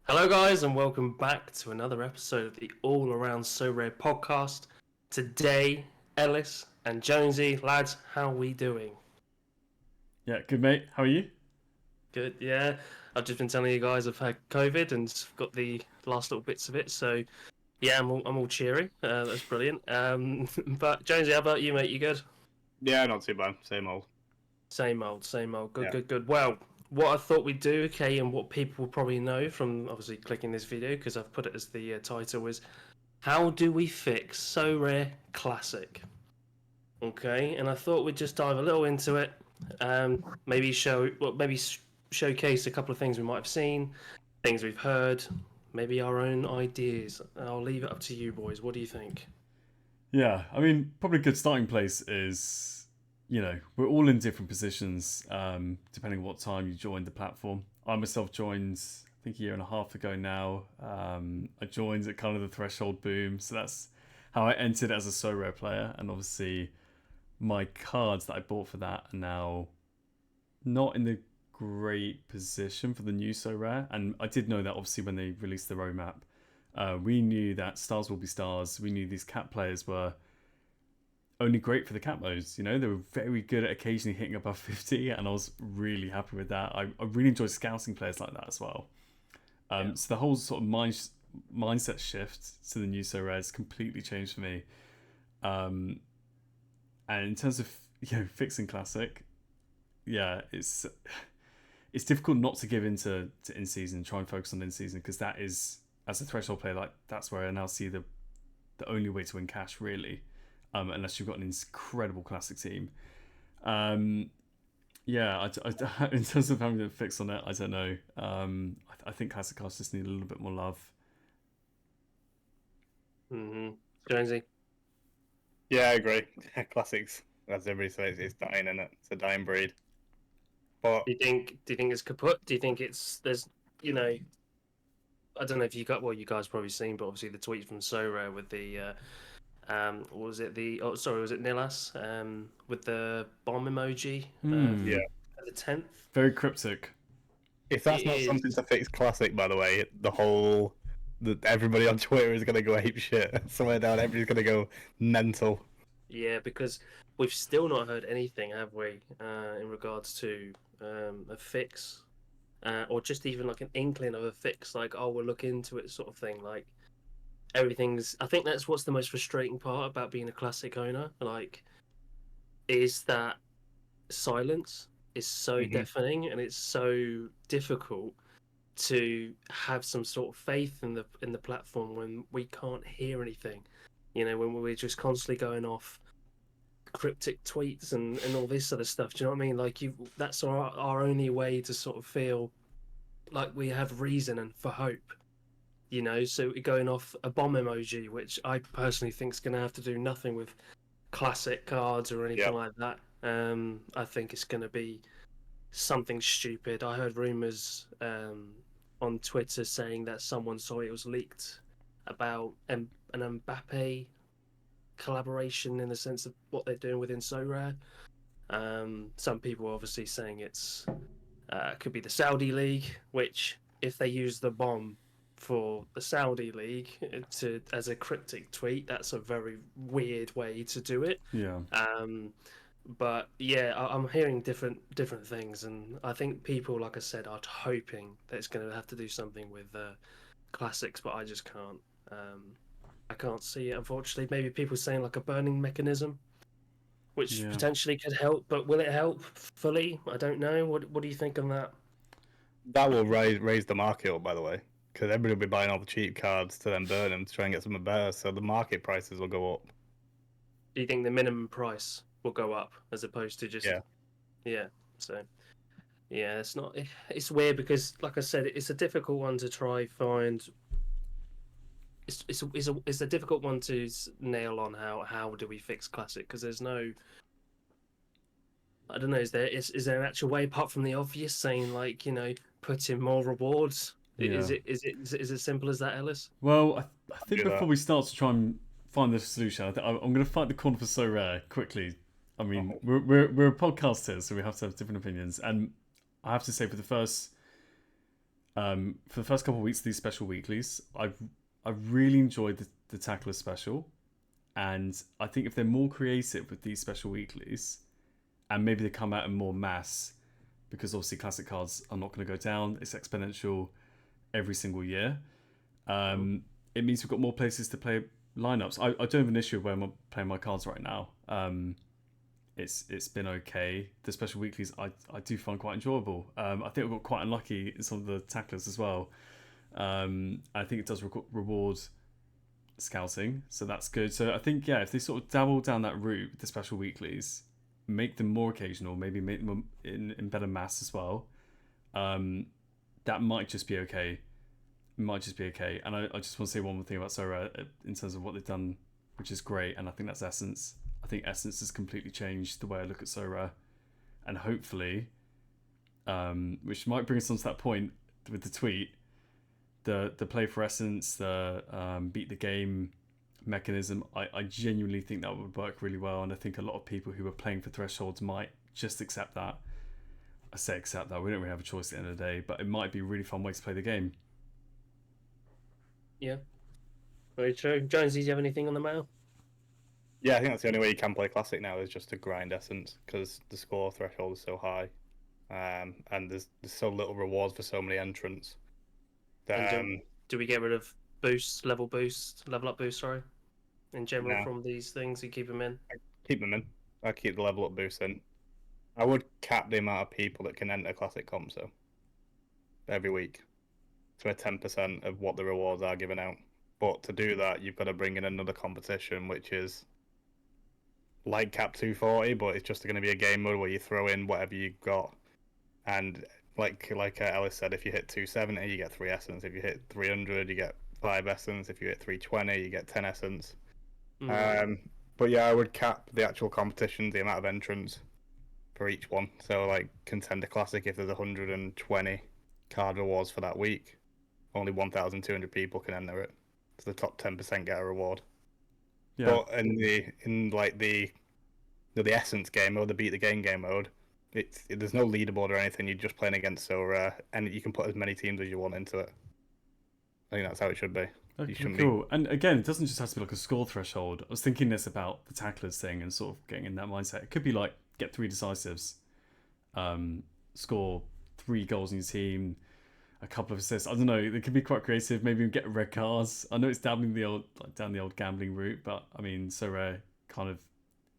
Hello, guys, and welcome back to another episode of the All Around Sorare podcast. Today, Ellis and Jonesy, lads, how we doing? Yeah, good mate. How are you? Good, yeah. I've just been telling you guys I've had COVID and got the last little bits of it, so yeah, I'm all cheery. That's brilliant. But Jonesy, how about you, mate? You good? Yeah, not too bad. Same old. Same old, same old. Good, Yeah. good, good. Well, what I thought we'd do, okay, and what people will probably know from obviously clicking this video because I've put it as the title is how do we fix So Rare Classic? Okay, and I thought we'd just dive a little into it. Maybe showcase a couple of things we might have seen, things we've heard, maybe our own ideas. I'll leave it up to you, boys. What do you think? Yeah, I mean, probably a good starting place is, we're all in different positions depending on what time you joined the platform. I myself joined, I think, a year and a half ago now. I joined at kind of the threshold boom, so that's how I entered as a so rare player. And obviously, my cards that I bought for that are now not in the great position for the new so rare. And I did know that obviously when they released the roadmap. We knew that stars will be stars. We knew these cat players were only great for the cat modes. They were very good at occasionally hitting above 50, and I was really happy with that. I really enjoyed scouting players like that as well. So the whole sort of mindset shift to the new so rares completely changed for me. And in terms of fixing classic, yeah, it's difficult not to give into to in season, try and focus on in season, because that is, as a threshold player, like that's where I now see the only way to win cash really, unless you've got an incredible classic team. Yeah, in terms of having a fix on it, I don't know. I think classic cards just need a little bit more love. Jonesy, Yeah, I agree. Classics, as everybody says, it's dying, and it? It's a dying breed. But do you think it's kaput? Do you think there's you know I don't know if you got you guys probably seen, but obviously the tweet from So Rare with the what was it was it Nilas with the bomb emoji yeah, at the 10th. Very cryptic. if It that's not something is, to fix classic, by the way, everybody on Twitter is gonna go ape shit. Somewhere down, everybody's gonna go mental. yeah, because we've still not heard anything, have we, in regards to a fix, or just even like an inkling of a fix, like, oh, we'll look into it, sort of thing. Like, everything's. I think that's what's the most frustrating part about being a classic owner. Like, is that silence is so Hmm. deafening, and it's so difficult to have some sort of faith in the platform when we can't hear anything. When we're just constantly going off cryptic tweets and all this sort of stuff. Do you know what I mean? Like, that's our only way to sort of feel like we have reason and for hope. So we're going off a bomb emoji, which I personally think is going to have to do nothing with classic cards or Yeah, anything like that. I think it's going to be something stupid. I heard rumors on Twitter saying that someone saw it was leaked about an Mbappe collaboration in the sense of what they're doing within Sorare. Some people are obviously saying it's could be the Saudi League, which if they use the bomb for the Saudi League to as a cryptic tweet, that's a very weird way to do it. Yeah. But yeah, I'm hearing different things, and I think people, like I said, are hoping that it's going to have to do something with classics, but I just can't. I can't see it, unfortunately. Maybe people saying like a burning mechanism, which Yeah. potentially could help, but will it help fully? I don't know. What do you think on that? that will raise the market up, by the way, because everybody will be buying all the cheap cards to then burn them to try and get something better. So the market prices will go up. Do you think the minimum price will go up as opposed to just Yeah, yeah? So yeah, it's not. It's weird because, like I said, it's a difficult one to try find. It's a difficult one to nail on how do we fix classic because there's no. I don't know. Is there an actual way apart from the obvious saying like put in more rewards? Yeah. Is it simple as that, Ellis? Well, I I'll think do before that. we start to try and find the solution, I'm going to fight the corner for so rare quickly. I mean, Oh, we're a podcast here, so we have to have different opinions. And I have to say, for the first For the first couple of weeks of these special weeklies, I've really enjoyed the Tackler special, and I think if they're more creative with these special weeklies, and maybe they come out in more mass, because obviously classic cards are not going to go down. It's exponential every single year. It means we've got more places to play lineups. I don't have an issue with where I'm playing my cards right now. It's been okay. The special weeklies I do find quite enjoyable. I think I got quite unlucky in some of the tacklers as well. I think it does reward scouting, so that's good. So I think if they sort of dabble down that route with the special weeklies, make them more occasional, maybe make them in better mass as well. That might just be okay. It might just be okay. And I just want to say one more thing about Sorare in terms of what they've done, which is great, and I think that's Essence. I think Essence has completely changed the way I look at Sorare, and hopefully, which might bring us on to that point with the tweet, the play for Essence, the beat the game mechanism. I genuinely think that would work really well, and I think a lot of people who are playing for Thresholds might just accept that. I say accept that, we don't really have a choice at the end of the day, but it might be a really fun way to play the game. Yeah, very true. Jones, do you have anything on the mail? Yeah, I think that's the only way you can play Classic now is just to grind Essence, because the score threshold is so high, and there's so little rewards for so many entrants. Do we get rid of level up boost, sorry, in general No. from these things? You keep them in? Keep them in. I keep the level up boost in. I would cap the amount of people that can enter Classic comps though, every week, to a 10% of what the rewards are given out. But to do that, you've got to bring in another competition, which is like Cap 240, but it's just going to be a game mode where you throw in whatever you've got. And like Ellis said, if you hit 270, you get 3 essence. If you hit 300, you get 5 essence. If you hit 320, you get 10 essence. But yeah, I would cap the actual competition, the amount of entrants for each one. So like Contender Classic, if there's 120 card rewards for that week, only 1,200 people can enter it. So the top 10% get a reward. Yeah. But in the Essence game mode, the beat the game mode, there's no leaderboard or anything. You're just playing against Sorare, and you can put as many teams as you want into it. I think that's how it should be. Okay, cool. And again, it doesn't just have to be like a score threshold. I was thinking this about the tacklers thing and sort of getting in that mindset. It could be like get 3 decisives, score 3 goals in your team, a couple of assists. I don't know. They could be quite creative. Maybe get red cards. I know it's down the old gambling route, but I mean, Sorare kind of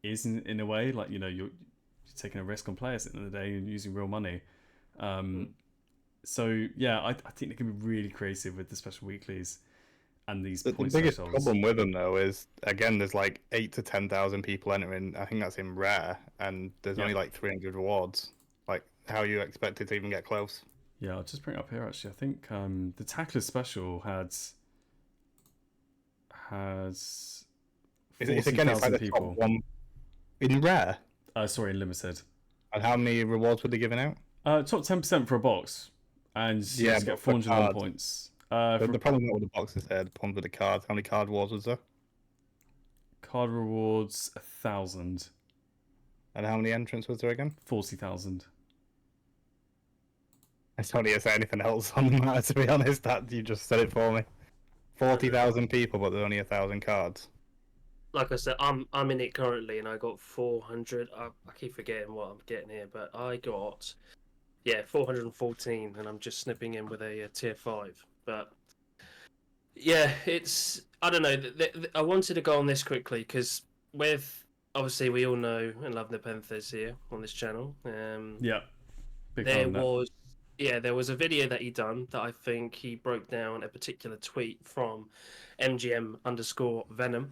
is in a way. Like, you know, you're taking a risk on players at the end of the day and using real money. So yeah, I think they can be really creative with the special weeklies and these points. The biggest problem with them though is, again, there's like 8 to 10,000 people entering. I think that's in rare, and there's only like 300 rewards. Like, how are you expected to even get close? Yeah, I'll just bring it up here actually. I think the Tackler special has it's again, it's like the people. Top one in rare. Sorry, in limited. And how many rewards were they giving out? Top 10% for a box, and you get 401 points. The problem not with the boxes here, the problem with the cards. How many card rewards was there? Card rewards 1,000. And how many entrants was there again? 40,000. I don't need to say anything else on that, to be honest. That you just said it for me. 40,000 people, but there's only 1,000 cards. Like I said, I'm in it currently, and I got 400. I keep forgetting what I'm getting here, but I got 414, and I'm just snipping in with a tier 5. But yeah, I don't know. I wanted to go on this quickly because obviously we all know and love Nepenthes here on this channel. Yeah, there was a video that he done that I think he broke down a particular tweet from MGM_Venom,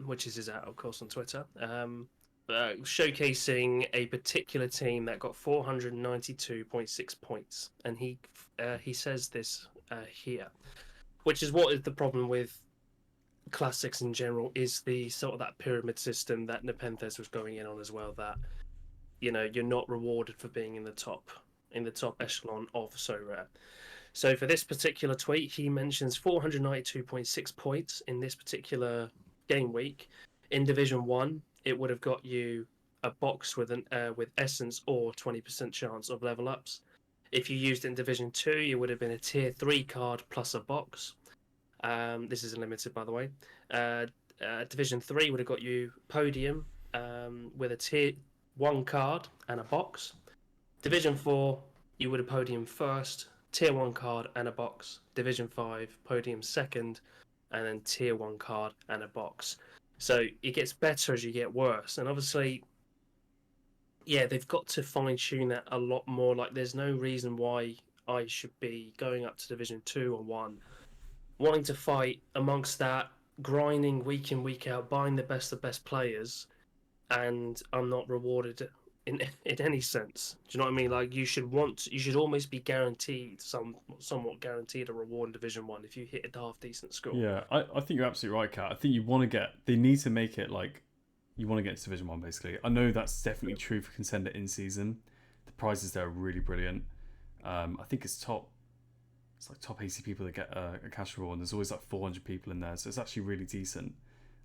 which is his out, of course, on Twitter, showcasing a particular team that got 492.6 points, and he says this here, which is what is the problem with classics in general, is the sort of that pyramid system that Nepenthes was going in on as well, that, you know, you're not rewarded for being in the top echelon of Sorare. So for this particular tweet, he mentions 492.6 points in this particular game week. In Division 1, it would have got you a box with Essence or 20% chance of level ups. If you used it in Division 2, it would have been a Tier 3 card plus a box. This is unlimited, by the way. Division 3 would have got you Podium with a Tier 1 card and a box. Division 4, you would have Podium first, Tier 1 card and a box. Division 5, Podium second, and then Tier 1 card and a box. So it gets better as you get worse. And obviously, yeah, they've got to fine tune that a lot more. Like, there's no reason why I should be going up to Division 2 or 1, wanting to fight amongst that, grinding week in, week out, buying the best players, and I'm not rewarded in any sense. Do you know what I mean? Like, you should almost be guaranteed somewhat guaranteed a reward in Division 1 if you hit a half decent score. Yeah, I think you're absolutely right, Kat. I think you want to get. They need to make it like you want to get to Division 1, basically. I know that's definitely true for Contender in season. The prizes there are really brilliant. I think it's like top 80 people that get a cash reward, and there's always like 400 people in there, so it's actually really decent.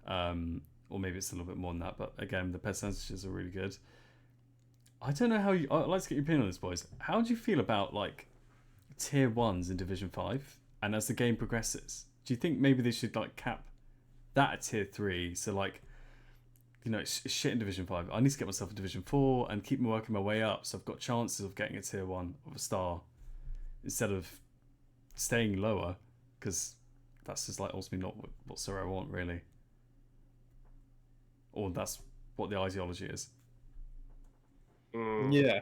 Or maybe it's a little bit more than that, but again, the percentages are really good. I don't know how you. I'd like to get your opinion on this, boys. How do you feel about like tier 1s in Division 5, and as the game progresses, do you think maybe they should like cap that at tier 3? So like, it's shit in Division 5. I need to get myself a Division 4 and keep working my way up, so I've got chances of getting a tier 1 of a star instead of staying lower, because that's just like ultimately not what Sorare want, really. Or that's what the ideology is. Yeah,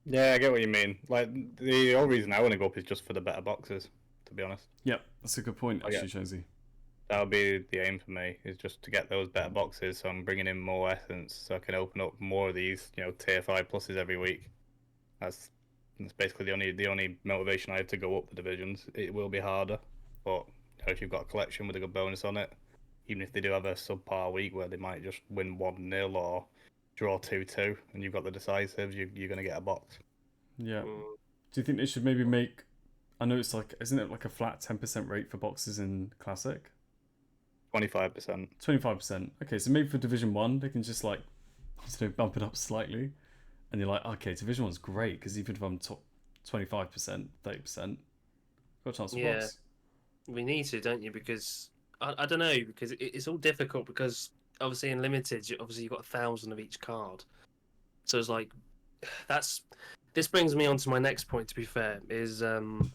I get what you mean. Like, the only reason I want to go up is just for the better boxes, to be honest. Yep, that's a good point, actually, Jonesy. That would be the aim for me, is just to get those better boxes, so I'm bringing in more essence, so I can open up more of these, tier 5 pluses every week. That's basically the only motivation I have to go up the divisions. It will be harder, but if you've got a collection with a good bonus on it, even if they do have a subpar week where they might just win 1-0 or draw 2-2, and you've got the decisives, you're going to get a box. Yeah. Do you think they should maybe make? I know it's like, isn't it like a flat 10% rate for boxes in Classic? 25%. 25%. Okay, so maybe for Division 1, they can just like, bump it up slightly. And you're like, okay, Division 1's great, because even if I'm top 25%, 30%, got a chance for box. We need to, don't you? Because I don't know, because it's all difficult, because obviously in limited, obviously you've got 1,000 of each card. So it's like, this brings me on to my next point, to be fair, is the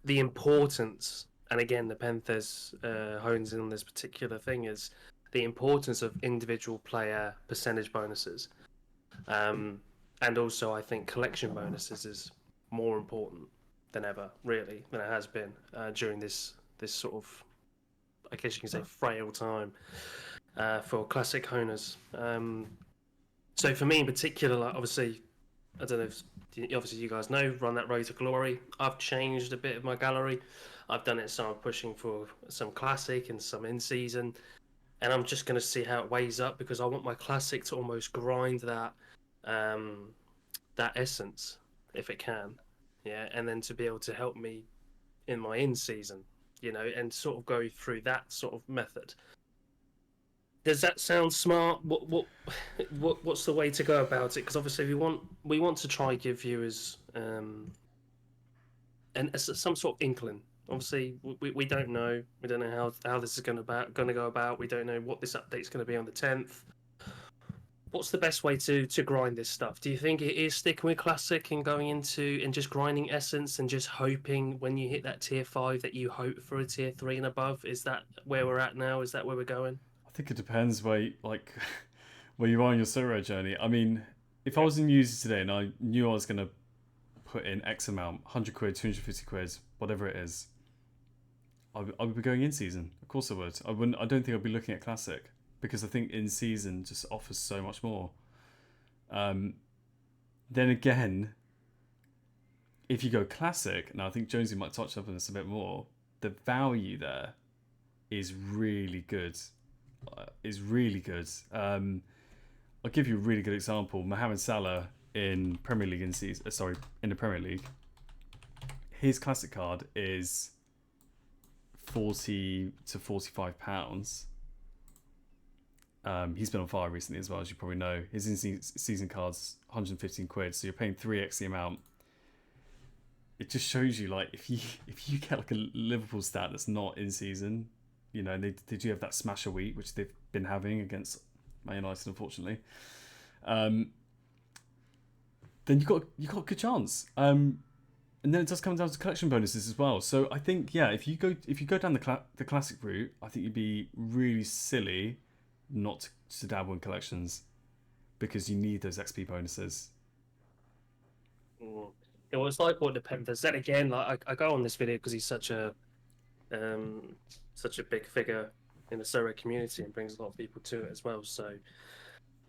importance, and again, the Panthers hones in on this particular thing, is the importance of individual player percentage bonuses. And also, I think collection bonuses is more important than ever, really, than it has been during this sort of, I guess you can say, frail time for classic owners. So for me in particular, like, obviously, I don't know if obviously you guys know, run that Road to Glory. I've changed a bit of my gallery. I've done it, so I'm pushing for some classic and some in season, and I'm just going to see how it weighs up, because I want my classic to almost grind that that essence if it can, yeah, and then to be able to help me in my in season, and sort of go through that sort of method. Does that sound smart? What's the way to go about it? Because obviously we want to try give viewers and some sort of inkling. Obviously, we don't know. We don't know how this is going to go about. We don't know what this update's going to be on the 10th. What's the best way to grind this stuff? Do you think it is sticking with classic and going into and just grinding essence and just hoping when you hit that tier 5 that you hope for a tier 3 and above? Is that where we're at now? Is that where we're going? I think it depends where where you are on your Sorare journey. I mean, if I was in user today and I knew I was going to put in X amount, 100 quid, 250 quid, whatever it is, I would be going in season. Of course I would. I don't think I'd be looking at classic, because I think in season just offers so much more. Then again, if you go classic, now I think Jonesy might touch up on this a bit more, the value there is really good. I'll give you a really good example. Mohamed Salah in Premier League in the Premier League, his classic card is £40 to £45. He's been on fire recently as well, as you probably know. His in-season card's 115 quid, so you're paying 3x the amount. it just shows you like if you get like a Liverpool stat that's not in season, you know, they do have that smasher week which they've been having against Man United, unfortunately. Then you got a good chance. And then it does come down to collection bonuses as well. So I think if you go down the classic route, I think you'd be really silly not to dabble in collections because you need those XP bonuses. Mm. It was like what the Panthers. Then again, like I go on this video because he's um, such a big figure in the Sorare community and brings a lot of people to it as well. So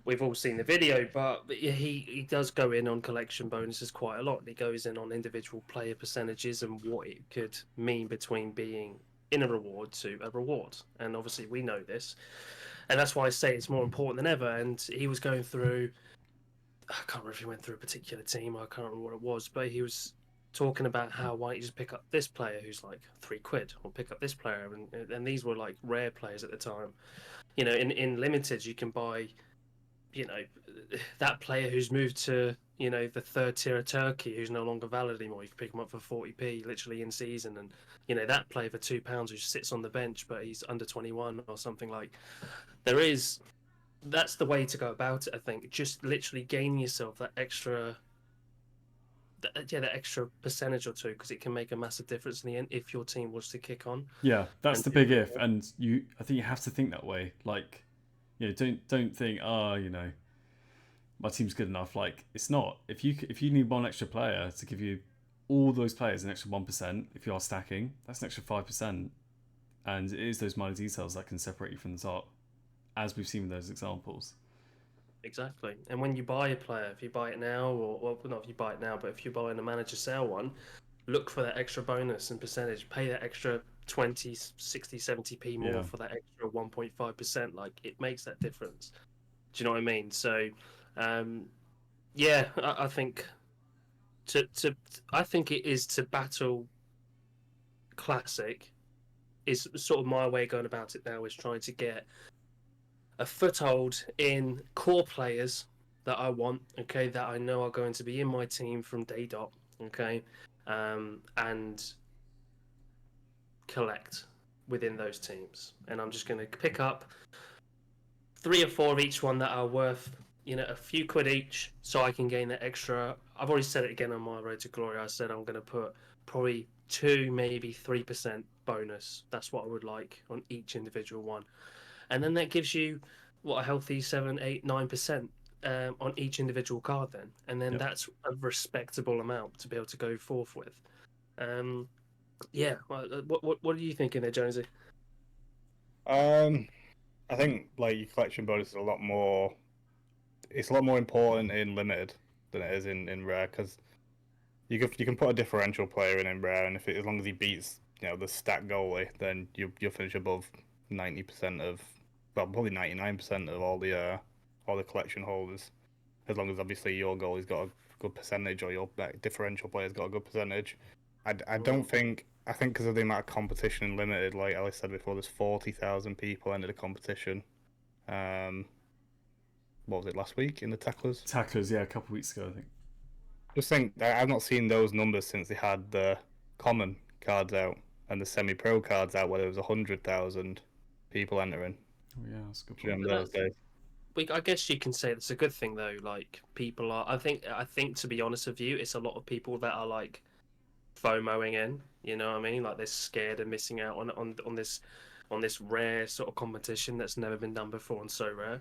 we've all seen the video, but he does go in on collection bonuses quite a lot. He goes in on individual player percentages and what it could mean between being in a reward to a reward. And obviously, we know this, and that's why I say it's more important than ever. And he was going through. I can't remember if he went through a particular team. I can't remember what it was, but he was talking about how why don't you just pick up this player who's like £3 or pick up this player, and these were like rare players at the time. You know, in limited you can buy, you know, that player who's moved to, you know, the third tier of Turkey who's no longer valid anymore. You can pick him up for 40p literally in season, and you know that player for £2 who sits on the bench but he's under 21 or something. Like there is, that's the way to go about it. I think just literally gain yourself that extra, that extra percentage or two, because it can make a massive difference in the end if your team was to kick on. Yeah, that's And the big if, and I think you have to think that way. Like, you know, don't think, you know, my team's good enough. Like, it's not. If you need one extra player to give you all those players an extra 1%, if you are stacking, that's an extra 5%, and it is those minor details that can separate you from the top, as we've seen with those examples. Exactly. And when you buy a player, if you buy it now, or well, not if you buy it now, but if you're buying a manager sale one, look for that extra bonus and percentage. Pay that extra 20, 60, 70p more Yeah. for that extra 1.5%. Like it makes that difference. Do you know what I mean? So, um, yeah, I think I think it is to battle classic is sort of my way of going about it now, is trying to get a foothold in core players that I want, okay, that I know are going to be in my team from day dot, okay, and collect within those teams. And I'm just going to pick up 3 or 4 of each one that are worth, you know, a few quid each, so I can gain that extra. I've already said it again on my road to glory. I said I'm going to put probably 2, maybe 3% bonus. That's what I would like on each individual one, and then that gives you what, a healthy 7, 8, 9% on each individual card. Then, and then Yep. that's a respectable amount to be able to go forth with. Yeah, what are you thinking there, Jonesy? I think like your collection bonus is a lot more. It's a lot more important in limited than it is in rare, because you can put a differential player in rare, and as long as he beats, you know, the stat goalie, then you'll finish above 90% of, well, probably 99% of all the collection holders, as long as obviously your goalie's got a good percentage, or your differential player's got a good percentage. I don't think, I think because of the amount of competition in limited, like Alice said before, there's 40,000 people entered the competition. What was it, last week in the tacklers? Tacklers, yeah, a couple of weeks ago, I think. Just think, I've not seen those numbers since they had the common cards out and the semi-pro cards out, where there was 100,000 people entering. Oh yeah, that's a good Do you point. remember those days? I guess you can say it's a good thing though. Like people are, I think to be honest with you, it's a lot of people that are like FOMOing in. You know what I mean? Like they're scared of missing out on this rare sort of competition that's never been done before and so rare.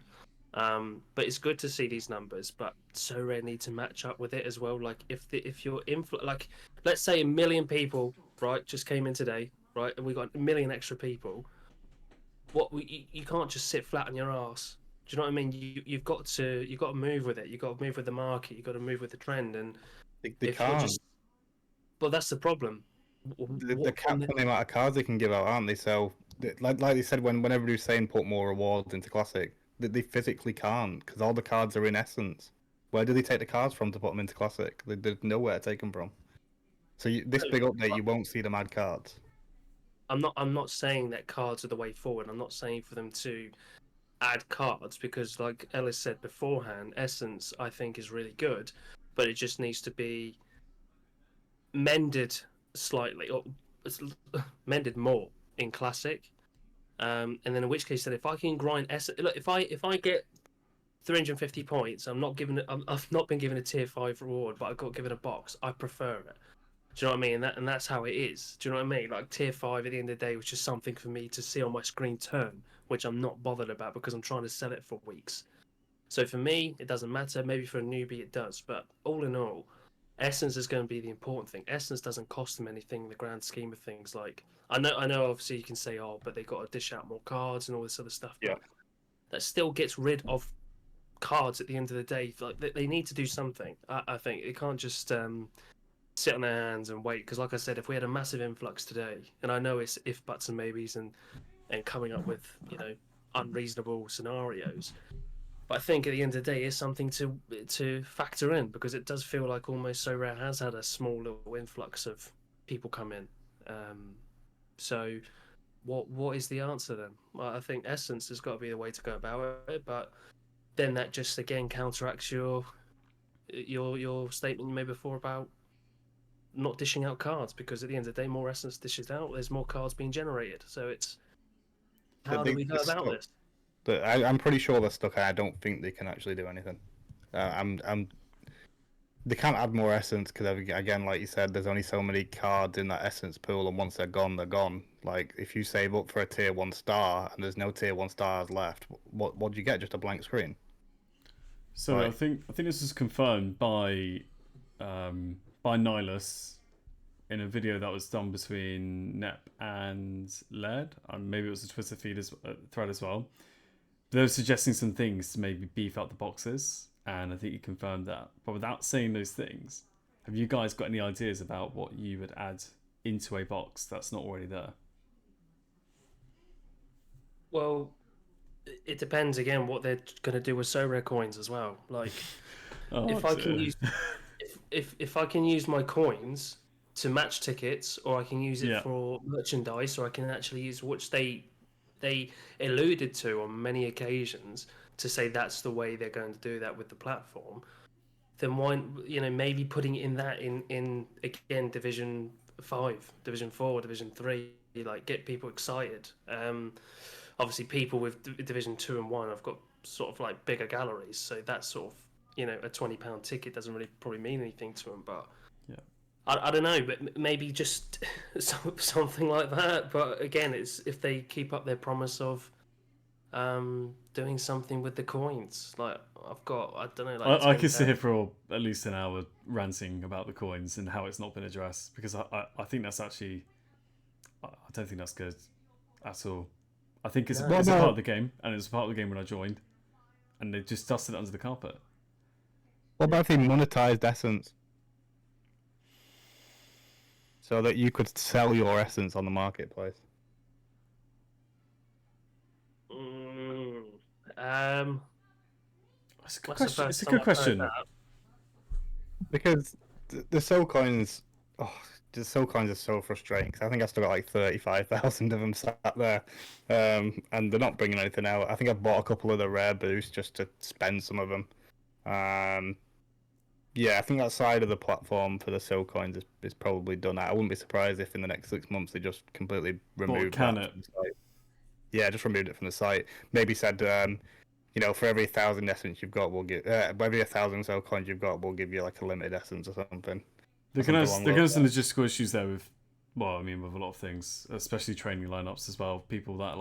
But it's good to see these numbers, but so rare need to match up with it as well. Like if you're like, let's say 1 million people, right, just came in today, right, and we got 1 million extra people. You can't just sit flat on your ass. Do you know what I mean? You've got to move with it. You've got to move with the market. You've got to move with the trend. And They if you're can't. just, well, that's the problem. They're capped on the amount of cards they can give out, aren't they? So, like they said, when everybody's saying put more rewards into Classic, they physically can't, because all the cards are in essence. Where do they take the cards from to put them into Classic? There's nowhere to take them from. So this big update, you won't see the mad cards. I'm not saying that cards are the way forward. I'm not saying for them to add cards, because like Ellis said beforehand, Essence I think is really good, but it just needs to be mended slightly, or mended more in classic. And then in which case, then if I can grind look, if I get 350 points, I've not been given a tier 5 reward, but I got given a box. I prefer it. Do you know what I mean? And that's how it is. Do you know what I mean? Like tier 5 at the end of the day was just something for me to see on my screen turn, which I'm not bothered about because I'm trying to sell it for weeks. So for me, it doesn't matter. Maybe for a newbie, it does. But all in all, essence is going to be the important thing. Essence doesn't cost them anything in the grand scheme of things. Like I know. Obviously, you can say, "Oh, but they got to dish out more cards and all this other stuff." Yeah. But that still gets rid of cards at the end of the day. Like they need to do something. I think it can't just sit on their hands and wait. Because, like I said, if we had a massive influx today, and I know it's if buts and maybes and coming up with unreasonable scenarios. But I think at the end of the day, it's something to factor in because it does feel like almost Sorare has had a small little influx of people come in. So, what is the answer then? Well, I think Essence has got to be the way to go about it. But then that just again counteracts your statement you made before about not dishing out cards because at the end of the day, more Essence dishes out, there's more cards being generated. So it's how do we go about this? I'm pretty sure they're stuck. I don't think they can actually do anything. They can't add more essence because, again, like you said, there's only so many cards in that essence pool, and once they're gone, they're gone. Like if you save up for a tier 1 star and there's no tier 1 stars left, what do you get? Just a blank screen. So Right. I think this was confirmed by Nihilus in a video that was done between Nep and Led. Maybe it was a Twitter thread as well. They were suggesting some things to maybe beef up the boxes, and I think you confirmed that. But without saying those things, have you guys got any ideas about what you would add into a box that's not already there? Well, it depends again what they're going to do with Sorare coins as well. Like if I can use if I can use my coins to match tickets, or I can use it for merchandise, or I can actually use which they alluded to on many occasions to say that's the way they're going to do that with the platform. Then why maybe putting in again Division 5, Division 4, Division 3, like get people excited. Obviously people with Division 2 and 1 have got sort of like bigger galleries, so that's sort of a £20 ticket doesn't really probably mean anything to them, but I don't know, but maybe just something like that. But again, it's if they keep up their promise of doing something with the coins. Like I don't know, like I could sit here for at least an hour ranting about the coins and how it's not been addressed because I think that's actually I don't think that's good at all. I think it's a part of the game, and it was a part of the game when I joined, and they just dusted it under the carpet. What about if they monetized essence? So that you could sell your essence on the marketplace? It's a good question. It's a good question. Because the soul coins, the soul coins are so frustrating. Cause I think I still got like 35,000 of them sat there, and they're not bringing anything out. I think I bought a couple of the rare boosts just to spend some of them. Yeah, I think that side of the platform for the soul coins is probably done. I wouldn't be surprised if in the next 6 months they just completely removed that from the site. Yeah, just removed it from the site. Maybe said, for every 1,000 essence you've got, we'll give every 1,000 soul coins you've got, we'll give you like a limited essence or something. They're gonna have some logistical issues there with a lot of things, especially training lineups as well. People that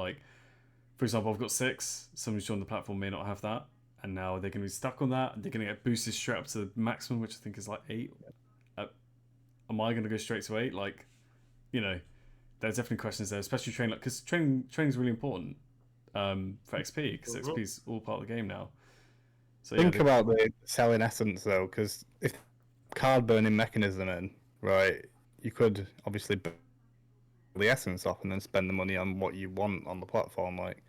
for example, I've got 6. Somebody's joined the platform may not have that. And now they're going to be stuck on that. They're going to get boosted straight up to the maximum, which I think is like 8. Am I going to go straight to 8? There's definitely questions there, especially training, because training is really important for XP, because XP is all part of the game now. So think about the selling essence though, because if card burning mechanism in, right, you could obviously burn the essence off and then spend the money on what you want on the platform, like.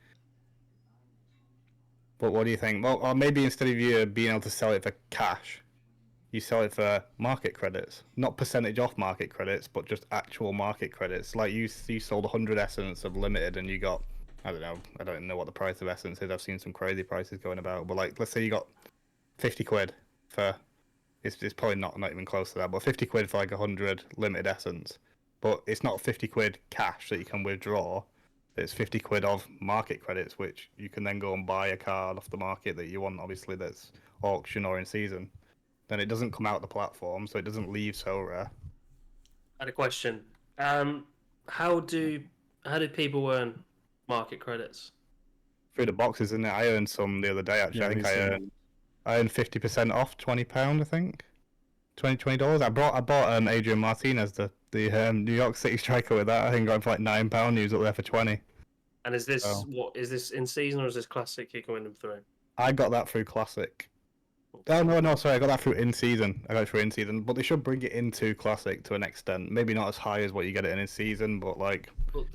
But what do you think? Well, or maybe instead of you being able to sell it for cash, you sell it for market credits. Not percentage off market credits, but just actual market credits. Like you sold 100 essence of limited and you got, I don't know what the price of essence is. I've seen some crazy prices going about. But let's say you got 50 quid for It's probably not even close to that, but 50 quid for like 100 limited essence. But it's not 50 quid cash that you can withdraw. It's 50 quid of market credits, which you can then go and buy a card off the market that you want, obviously, that's auction or in season. Then it doesn't come out the platform, so it doesn't leave Sorare. I had a question. How do people earn market credits? Through the boxes, isn't it? I earned some the other day, actually. Yeah, I think me too. I earned 50% off, £20, I think. $20. I bought Adrian Martinez, the New York City striker, with that. I think got him for like £9. He was up there for 20. And is this So what is this in season or is this classic? You're going them through. I got that through Classic. Oh no, sorry, I got that through in season. I got it through in season, but they should bring it into Classic to an extent. Maybe not as high as what you get it in season, but like. Well,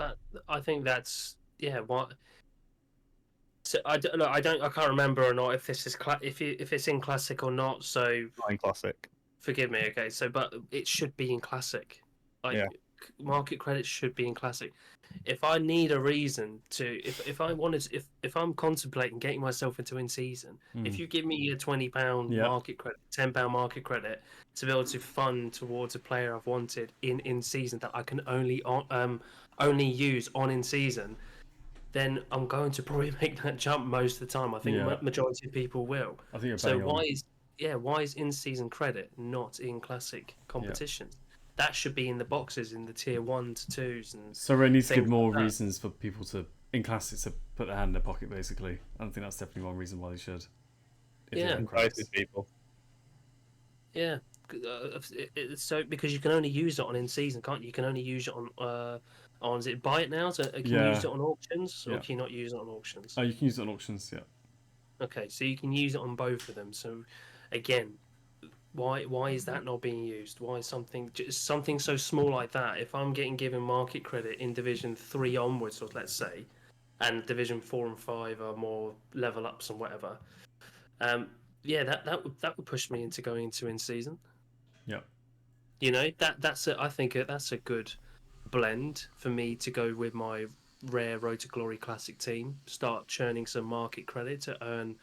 I think that's what. So I don't know. I can't remember or not if this is if it's in classic or not. So Not in Classic. forgive me. Okay. So but it should be in classic. Like Yeah. market credits should be in classic. If I need a reason to, if I wanted, if I'm contemplating getting myself into in season, if you give me a £20 Yeah. market credit, £10 market credit to be able to fund towards a player I've wanted in season that I can only use on in season, then I'm going to probably make that jump most of the time. I think Yeah. majority of people will. I think you're So bang on. why is in season credit not in classic competitions? That should be in the boxes in the tier 1 to 2s and So it needs to give things more like that. reasons for people to, in classics, to put their hand in their pocket, basically. I don't think that's definitely one reason why they should. If Yeah. they don't credits. Entices people. Yeah, so because you can only use it on in season, can't you? You can only use it on is it buy it now? So can you use Yeah. it on auctions or Yeah. can you not use it on auctions? Oh, you can use it on auctions, yeah. Okay, so you can use it on both of them. So again, why is that not being used? Why is something so small like that? If I'm getting given market credit in Division 3 onwards, or let's say, and Division 4 and 5 are more level ups and whatever, yeah, that would push me into going into in season. Yeah. You know, I think that's a good blend for me to go with my rare Road to Glory Classic team. Start churning some market credit to earn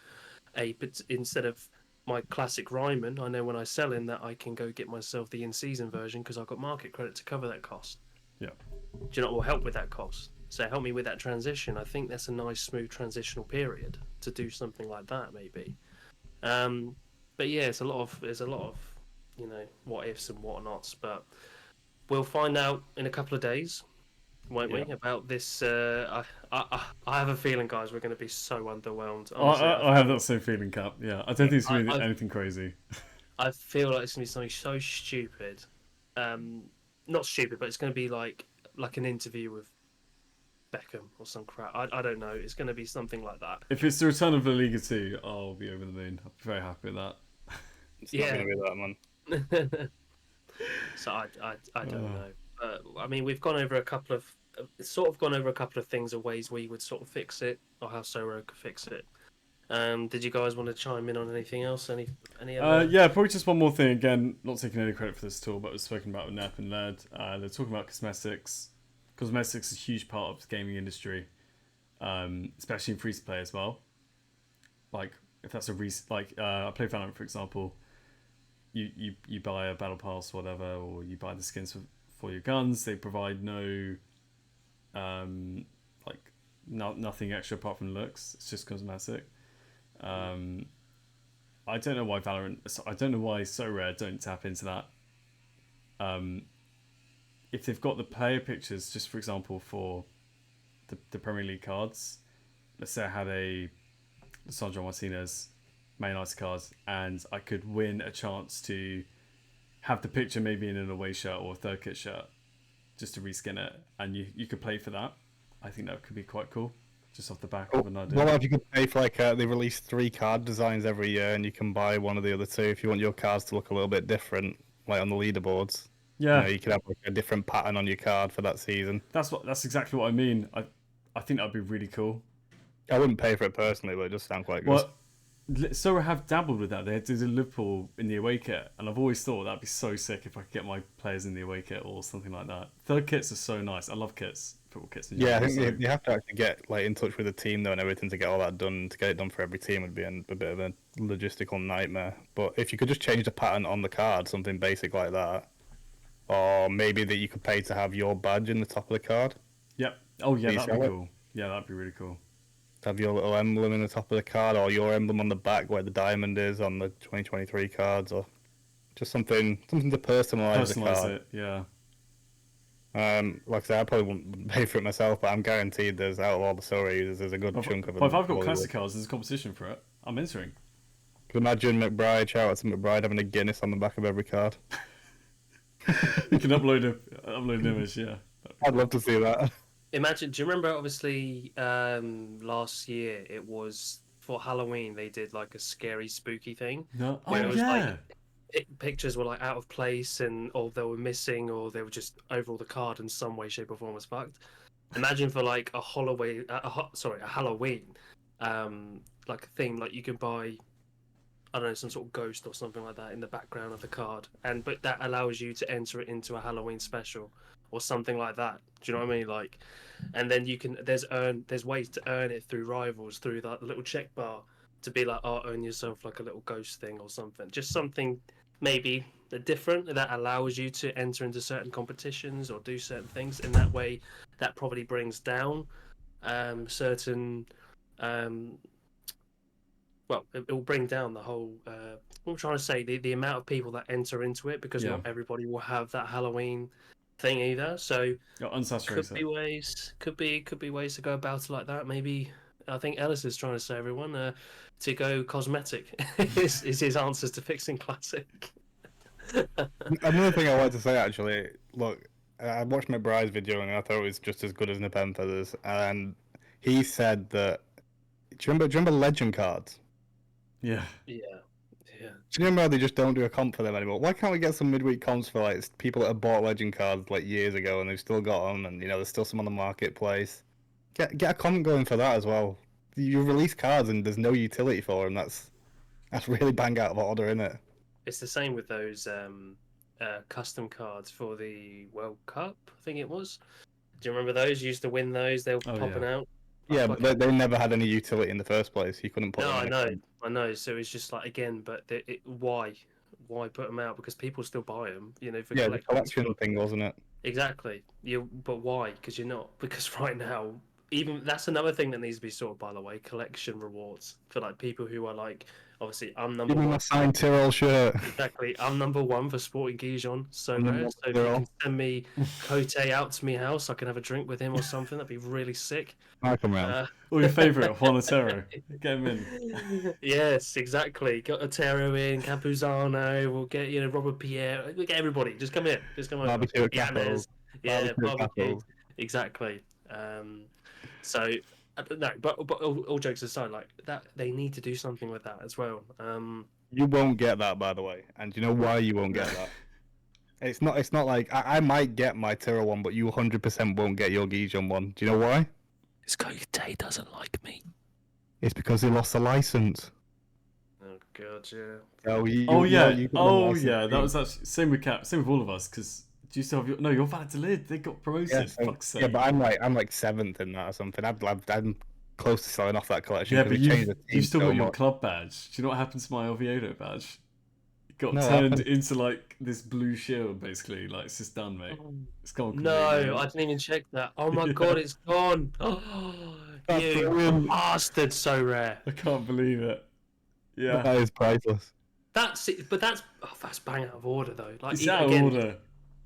but instead of my classic Ryman, I know when I sell in that I can go get myself the in-season version because I've got market credit to cover that cost. Yeah. Do you know what will help with that cost? So help me with that transition. I think that's a nice, smooth transitional period to do something like that, maybe. But yeah, there's a lot of what ifs and whatnots. But we'll find out in a couple of days, won't we, about this? I have a feeling, guys, we're going to be so underwhelmed. Honestly, I have that same feeling, Cap. Yeah. I don't think it's going to be I anything crazy. I feel like it's going to be something so stupid. Not stupid, but it's going to be like an interview with Beckham or some crap. I don't know. It's going to be something like that. If it's the return of La Liga 2, I'll be over the moon. I'll be very happy with that. It's not going to be that, man. So I don't know. I mean, we've gone over a couple of things of ways we would sort of fix it, or how Sorare could fix it. Did you guys want to chime in on anything else? Any other? Yeah, probably just one more thing. Again, not taking any credit for this tool, but it was spoken about with Nep and Led. They're talking about cosmetics. Cosmetics is a huge part of the gaming industry, especially in free to play as well. Like if that's I play Valorant, for example. You buy a battle pass or whatever, or you buy the skins for your guns. They provide nothing extra apart from looks. It's just cosmetic. I don't know why Sorare don't tap into that. If they've got the player pictures, just for example, for the Premier League cards, let's say I had a Sandro Martinez Man United card, and I could win a chance to have the picture maybe in an away shirt or a third kit shirt, just to reskin it, and you could play for that. I think that could be quite cool, just off the back of an idea. Well, if you could pay for they release 3 card designs every year, and you can buy one of the other 2 if you want your cards to look a little bit different, like on the leaderboards. Yeah, you could have a different pattern on your card for that season. That's exactly what I mean. I think that'd be really cool. I wouldn't pay for it personally, but it does sound quite good. Well, Sorare have dabbled with that. They did a Liverpool in the away kit, and I've always thought that'd be so sick if I could get my players in the away kit or something like that. Third kits are so nice. I love kits, football kits in Yeah, I general. think So you have to actually get like in touch with the team though and everything to get all that done. To get it done for every team would be a bit of a logistical nightmare. But if you could just change the pattern on the card, something basic like that, or maybe that you could pay to have your badge in the top of the card. yep. Oh yeah, Do you that'd be sell it? cool. Yeah, that'd be really cool. To have your little emblem in the top of the card, or your emblem on the back where the diamond is on the 2023 cards, or just something to personalize the Personalize card. it. Yeah. Like I said, I probably wouldn't pay for it myself, but I'm guaranteed there's out of all the Sorare users, there's a good chunk of But them. if I've got Probably classic will. cards, there's a competition for it. I'm entering. Could imagine McBride, shout out to McBride, having a Guinness on the back of every card. You can upload an image. Yeah. I'd love to see that. Imagine, do you remember obviously last year it was for Halloween they did like a scary spooky thing No. Oh where it was yeah. like pictures were like out of place and or they were missing or they were just overall the card in some way shape or form was fucked. Imagine for like a Halloween a Halloween like a theme like you can buy I don't know some sort of ghost or something like that in the background of the card but that allows you to enter it into a Halloween special or something like that. Do you know what I mean? Like, and then you can there's ways to earn it through rivals through that little check bar to be like earn yourself like a little ghost thing or something. Just something maybe different that allows you to enter into certain competitions or do certain things in that way. That probably brings down certain well, it will bring down the whole. What I'm trying to say, the amount of people that enter into it, because Yeah. not everybody will have that Halloween thing either. So Got unsaturate could be ways, could be ways to go about it like that. Maybe I think Ellis is trying to say everyone to go cosmetic is his answers to fixing classic. Another thing I wanted to say actually, look, I watched McBride's video and I thought it was just as good as Nepentha's, and he said that. Do you remember legend cards? Yeah. Yeah, yeah. Do you remember how they just don't do a comp for them anymore? Why can't we get some midweek comps for like people that have bought legend cards like years ago and they've still got them, and there's still some on the marketplace. Get a comp going for that as well. You release cards and there's no utility for them. That's really bang out of order, isn't it? It's the same with those custom cards for the World Cup. I think it was. Do you remember those? You used to win those. They were Oh, popping yeah. out. Yeah, Like but they never had any utility in the first place. You couldn't put no, them I in a know, comp. I know. So it's just like again, but why put them out? Because people still buy them, for Yeah, the collectors. collection thing, wasn't it? Exactly. But why? Because you're not. Because right now, even that's another thing that needs to be sorted. By the way, collection rewards for like people who are like, obviously, I'm number Give me my one. signed Tyrrell shirt. Exactly, I'm number one for Sporting Gijon. So I'm number rare. one So for if you Tyrrell. can send me Cote out to me house, I can have a drink with him or something. That'd be really sick. I come round. Or your favourite, Juanotero. Get him in. Yes, exactly. Got Otero in, Campuzano. We'll get Robert Pierre. We'll get everybody. Just come in. Just come over. Barbecue at Yanez. Capitals. Yeah, Barbecue at barbecue. Capitals. Exactly. So no, but all jokes aside, like that, they need to do something with that as well. You won't get that, by the way. And do you know why you won't get that? It's not like I might get my Tyrrell one, but you 100% won't get your Gijon one. Do you know why? It's Cote doesn't like me. It's because he lost the license. Oh god, yeah. So Oh yeah. you got the Oh license yeah. That fee. was actually same with Cap. Same with all of us. Because do you still have your? No, you're Valladolid. They got promoted. Yeah, so- Fuck's sake. yeah, but I'm like 7th in that or something. I'm close to selling off that collection. Yeah, 'cause but we changed the team you've still so got your much. club badge. Do you know what happened to my Oviedo badge? It got No, what turned happened? into like this blue shield, basically. Like it's just done, mate. It's gone. No, completely. I didn't even check that. Oh my Yeah. god, it's gone. Oh, That's you brilliant. bastard, so rare. I can't believe it. Yeah, That is priceless. That's that's bang out of order though. Like it's out of again, order.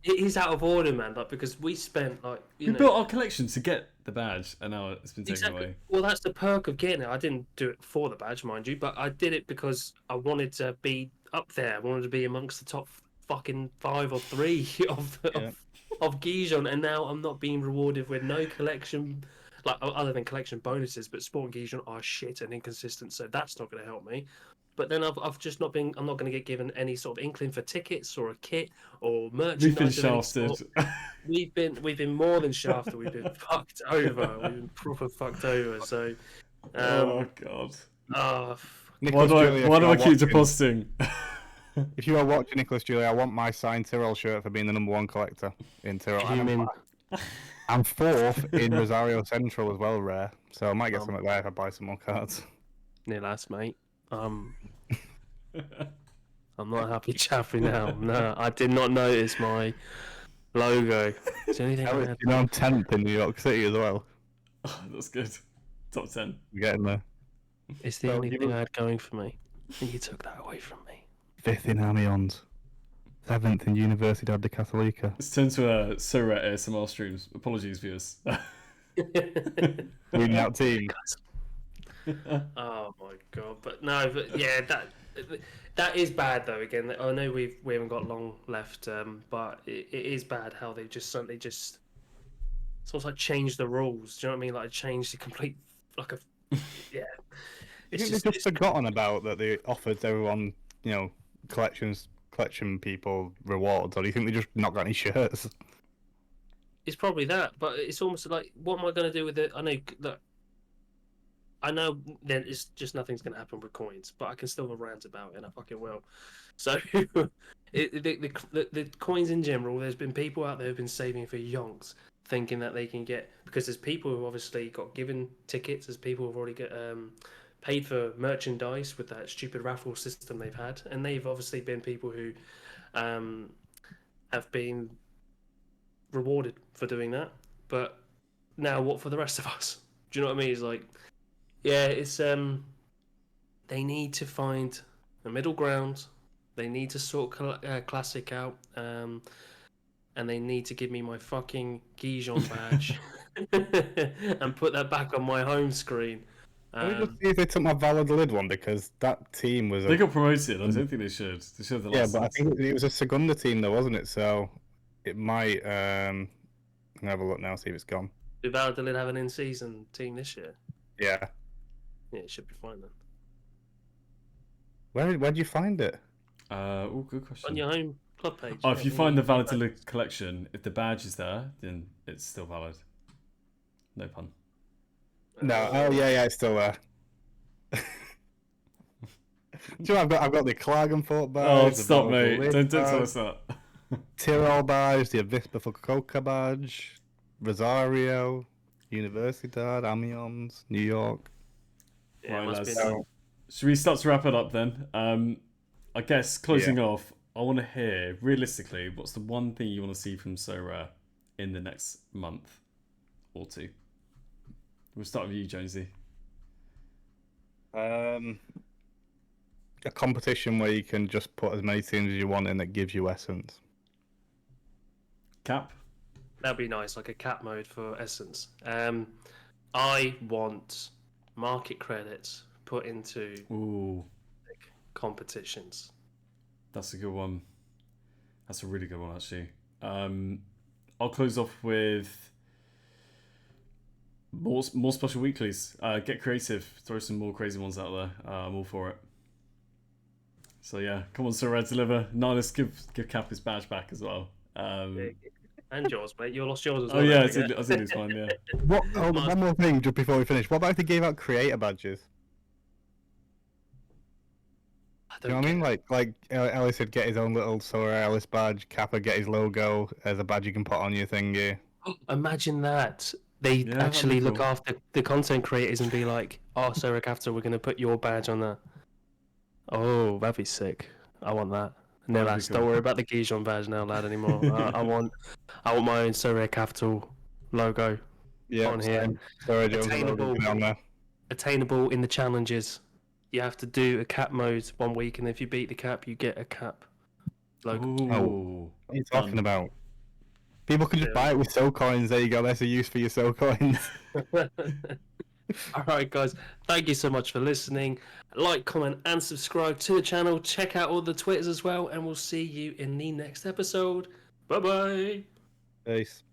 it is out of order, man. Like because we spent like We built our collection to get the badge, and now it's been taken exactly. away. Well, that's the perk of getting it. I didn't do it for the badge, mind you, but I did it because I wanted to be up there. I wanted to be amongst the top fucking 5 or 3 Yeah. of Gijon, and now I'm not being rewarded with no collection, like other than collection bonuses. But Sport and Gijon are shit and inconsistent, so that's not going to help me. But then I've just not been. I'm not going to get given any sort of inkling for tickets or a kit or merchandise. We've been of any shafted. sort. We've been more than shafted. We've been fucked over. We've been proper fucked over. So, Oh god. Nicholas Why Julia, do I keep watching, depositing? if you are watching Nicholas Julia, I want my signed Tyrrell shirt for being the number 1 collector in Tyrrell. Fuming. I'm 4th in Rosario Central as well, rare. So I might get Um, something there if I buy some more cards. Near last, mate. I'm not happy chappy now. No, I did not notice my logo. It's the only thing I had. I'm 10th in New York City as well. Oh, that's good. Top 10. We're getting there. It's the So only you thing were- I had going for me. And you took that away from me. 5th in Amiens. 7th in Universidad de Católica. It's turned to a Sorare ASMR streams. Apologies, viewers. Reading out team. Oh my god! But no, but yeah, that is bad though. Again, I know we haven't got long left, but it is bad how they just suddenly just sort of like change the rules. Do you know what I mean? Like change the complete like a yeah. You think they've just forgotten about that they offered everyone, collection people rewards, or do you think they just not got any shirts? It's probably that, but it's almost like, what am I going to do with it? I know then it's just nothing's going to happen with coins, but I can still rant about it, and I fucking will. So, the coins in general, there's been people out there who've been saving for yonks, thinking that they can get, because there's people who obviously got given tickets, there's people who've already got paid for merchandise with that stupid raffle system they've had, and they've obviously been people who have been rewarded for doing that. But now what for the rest of us? Do you know what I mean? It's like, yeah, it's they need to find a middle ground. They need to sort classic out, and they need to give me my fucking Gijon badge and put that back on my home screen. Let me just see if they took my Valladolid one, because that team was. They got promoted. I don't think they should. They should have the Yeah, license. but I think it was a Segunda team, though, wasn't it? So it might. I'm gonna have a look now, see if it's gone. Did Valladolid have an in-season team this year? Yeah. Yeah, it should be fine then. Where'd you find it? Oh, good question. On your home club page. Oh, yeah, if you on find the your- Valladolid collection, if the badge is there, then it's still valid. No pun. No. Oh yeah, it's still there. Do you know, I've got the Klagenfurt badge. Oh, the stop, mate. Valladolid Don't tell badge, us that. Tyrrell badge, the Avispa Fukuoka badge, Rosario, Universidad, Amiens, New York. Yeah, Right, it must lads. be So, Should we start to wrap it up then? I guess closing off, I want to hear, realistically, what's the one thing you want to see from Sorare in the next month or two? We'll start with you, Jonesy. a competition where you can just put as many teams as you want in that gives you essence. Cap? That'd be nice, like a cap mode for Essence. I want market credits put into Ooh, competitions. that's a good one. That's a really good one, actually. I'll close off with more special weeklies. Get creative. Throw some more crazy ones out there. I'm all for it. So yeah, come on, Sorare, deliver. Nihilus, give Cap his badge back as well. And yours, mate. You lost yours as Oh well. yeah, don't I think it's fine. Yeah. One more thing just before we finish. What about if they gave out creator badges? Do you know what I mean? Like Ellis would get his own little Sorare Ellis badge. Kappa get his logo as a badge you can put on your thingy. Imagine that. They Yeah, that'd actually be look cool. after the content creators and be like, oh, Sarah Capital, we're going to put your badge on that. Oh, that'd be sick. I want that. No, That'd be lads, cool. don't worry about the Gijon badge now, lad, anymore. I want my own Sorare Capital logo Yeah, on here. Sorare Jones Attainable. logo on there. Attainable in the challenges. You have to do a cap mode 1 week, and if you beat the cap, you get a cap logo. Ooh. What are you talking about? People can just buy it with soul coins. There you go. That's a use for your soul coins. All right, guys. Thank you so much for listening. Like, comment, and subscribe to the channel. Check out all the Twitters as well, and we'll see you in the next episode. Bye-bye. Peace.